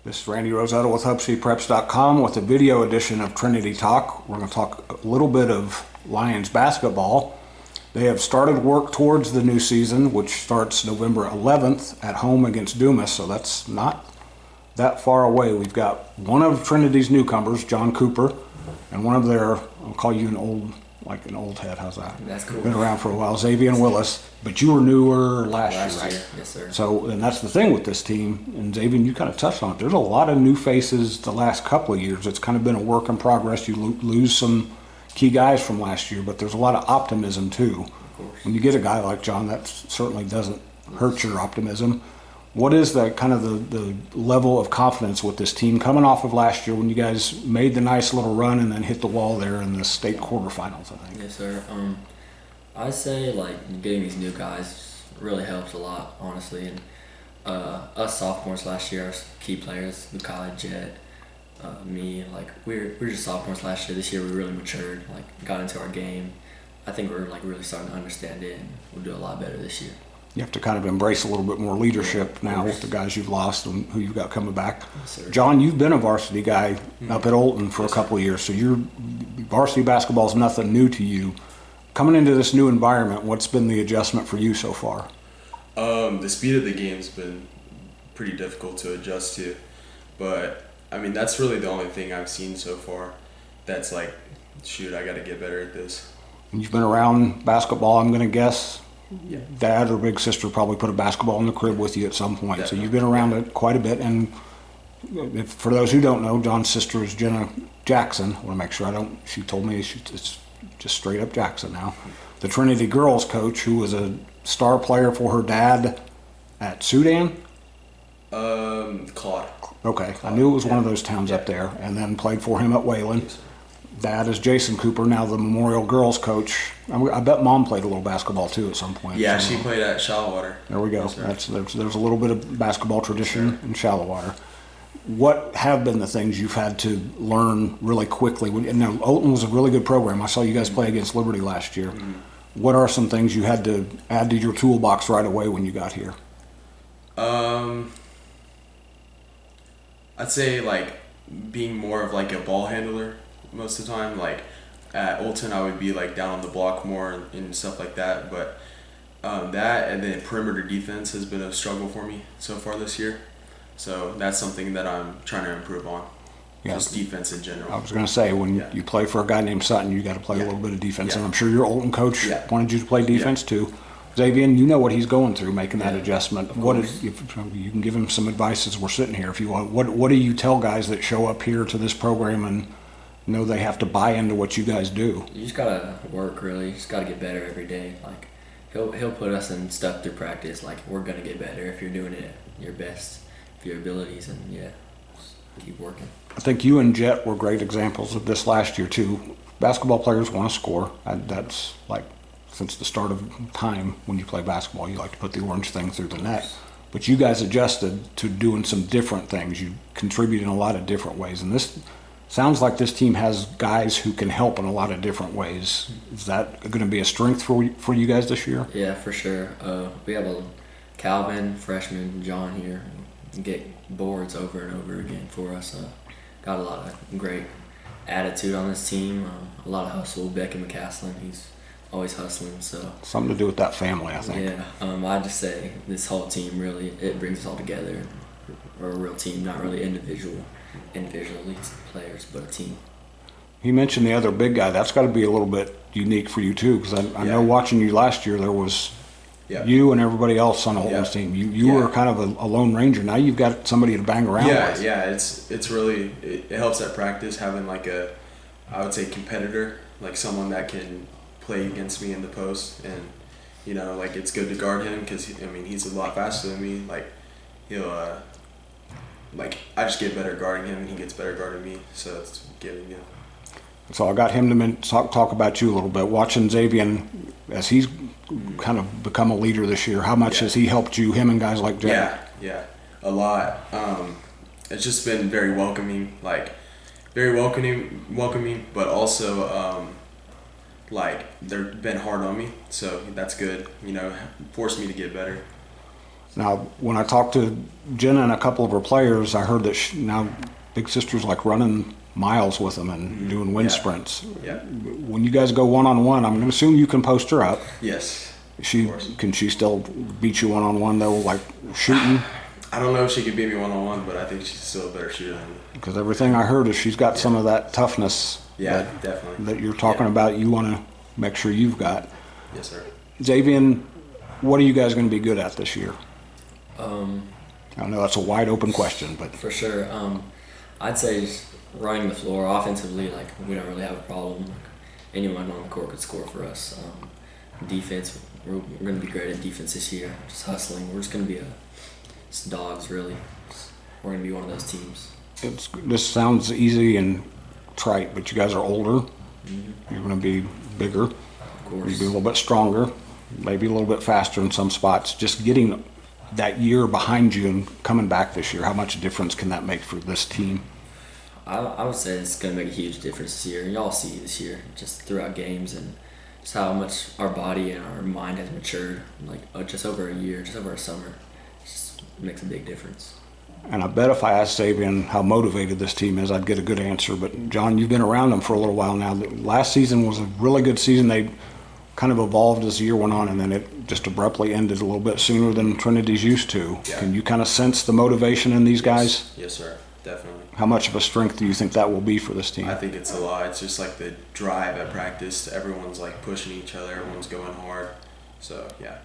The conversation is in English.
This is Randy Rosetta with HubCpreps.com with a video edition of Trinity Talk. We're going to talk a little bit of Lions basketball. They have started work towards the new season, which starts November 11th at home against Dumas, so that's not that far away. We've got one of Trinity's newcomers, John Cooper, and one of their, I'll call you an old head, how's that? That's cool. Been around for a while, Javian Willis, but you were newer last year, right? Yes, sir. So, and that's the thing with this team, and Javian, you kind of touched on it. There's a lot of new faces the last couple of years. It's kind of been a work in progress. You lose some key guys from last year, but there's a lot of optimism too. Of course. When you get a guy like John, that certainly doesn't hurt your optimism. What is the kind of the level of confidence with this team coming off of last year when you guys made the nice little run and then hit the wall there in the state quarterfinals, I think? Yes, sir. I'd say like getting these new guys really helps a lot, honestly. And us sophomores last year, our key players, Lukai, Jet, me, like we're just sophomores last year. This year we really matured, like got into our game. I think we're like really starting to understand it, and we'll do a lot better this year. You have to kind of embrace a little bit more leadership now with the guys you've lost and who you've got coming back. Yes, John, you've been a varsity guy up at Olton for a couple of years, so your varsity basketball is nothing new to you. Coming into this new environment, what's been the adjustment for you so far? The speed of the game's been pretty difficult to adjust to, but I mean that's really the only thing I've seen so far that's like, shoot, I got to get better at this. You've been around basketball, I'm going to guess. Yeah. Dad or big sister probably put a basketball in the crib with you at some point, Definitely. so you've been around it quite a bit. And if, for those who don't know, John's sister is Jenna Jackson. I want to make sure I don't. She told me it's just straight up Jackson now. The Trinity girls coach, who was a star player for her dad at Sudan. Claude. Okay, I knew it was one of those towns up there, and then played for him at Wayland. Dad is Jason Cooper, now the Memorial girls coach. I bet Mom played a little basketball too at some point. Yeah, so, she played at Shallowater. there we go. That's right. There's a little bit of basketball tradition in Shallowater. What have been the things you've had to learn really quickly? Now, Olton was a really good program. I saw you guys play against Liberty last year. What are some things you had to add to your toolbox right away when you got here? I'd say like being more of like a ball handler most of the time. Like at Olton, I would be like down on the block more and stuff like that. But that and then perimeter defense has been a struggle for me so far this year. So that's something that I'm trying to improve on. Yeah. Just defense in general. I was going to say, when you play for a guy named Sutton, you got to play a little bit of defense. Yeah. And I'm sure your Olton coach Yeah. wanted you to play defense too. Javian, you know what he's going through making that Yeah, adjustment. of What course. is, if you can give him some advice as we're sitting here if you want. What do you tell guys that show up here to this program and know they have to buy into what you guys do? You just gotta work, really. You just gotta get better every day. Like he'll put us in stuff through practice. Like we're gonna get better if you're doing it your best, for your abilities, and yeah, just keep working. I think you and Jet were great examples of this last year too. Basketball players want to score. That's like since the start of time when you play basketball, you like to put the orange thing through the net. But you guys adjusted to doing some different things. You contribute in a lot of different ways. And this sounds like this team has guys who can help in a lot of different ways. Is that going to be a strength for you guys this year? Yeah, for sure. We have a Calvin, freshman, John here, and get boards over and over again for us. Got a lot of great attitude on this team. A lot of hustle. Becky McCaslin, he's always hustling. So Something to do with that family, I think. yeah, I just say this whole team really, it brings us all together. We're a real team, not really individual players, but a team. You mentioned the other big guy. That's got to be a little bit unique for you too, because I know watching you last year, there was you and everybody else on Olton's team. You were kind of a lone ranger. Now you've got somebody to bang around with. Yeah, it's really it helps at practice having like I would say competitor, like someone that can play against me in the post, and like it's good to guard him because he's a lot faster than me. Like he'll like I just get better guarding him and he gets better guarding me, so it's giving you. So I got him to talk about you a little bit. Watching Javian as he's kind of become a leader this year, how much has he helped you, him and guys like Jack? Yeah, a lot. It's just been very welcoming, but also like they've been hard on me, so that's good. Forced me to get better. Now, when I talked to Jenna and a couple of her players, I heard that now Big Sister's like running miles with them and doing wind sprints. Yeah. When you guys go one-on-one, I'm going to assume you can post her up. Yes. Can she still beat you one-on-one though, like shooting? I don't know if she could beat me one-on-one, but I think she's still a better shooter than me. Because everything I heard is she's got some of that toughness. Yeah, definitely. That you're talking about. You want to make sure you've got. Yes, sir. Javian, what are you guys going to be good at this year? I know that's a wide open question, but For sure. I'd say just running the floor offensively, like we don't really have a problem. Like, anyone on the court could score for us. Defense, we're going to be great at defense this year. Just hustling. We're just going to be just dogs, really. We're going to be one of those teams. this sounds easy and trite, but you guys are older. You're going to be bigger. Of You'll course. be a little bit stronger, maybe a little bit faster in some spots. Just getting that year behind you and coming back this year, how much difference can that make for this team? I would say it's going to make a huge difference this year. Y'all see this year, just throughout games and just how much our body and our mind has matured, like just over a year, just over a summer. It just makes a big difference. And I bet if I asked Javian how motivated this team is, I'd get a good answer. But John, you've been around them for a little while now. The last season was a really good season. They kind of evolved as the year went on, and then it just abruptly ended a little bit sooner than Trinity's used to. Yeah. Can you kind of sense the motivation in these guys? Yes, sir. Definitely. How much of a strength do you think that will be for this team? I think it's a lot. It's just like the drive at practice. Everyone's like pushing each other. Everyone's going hard. So, yeah.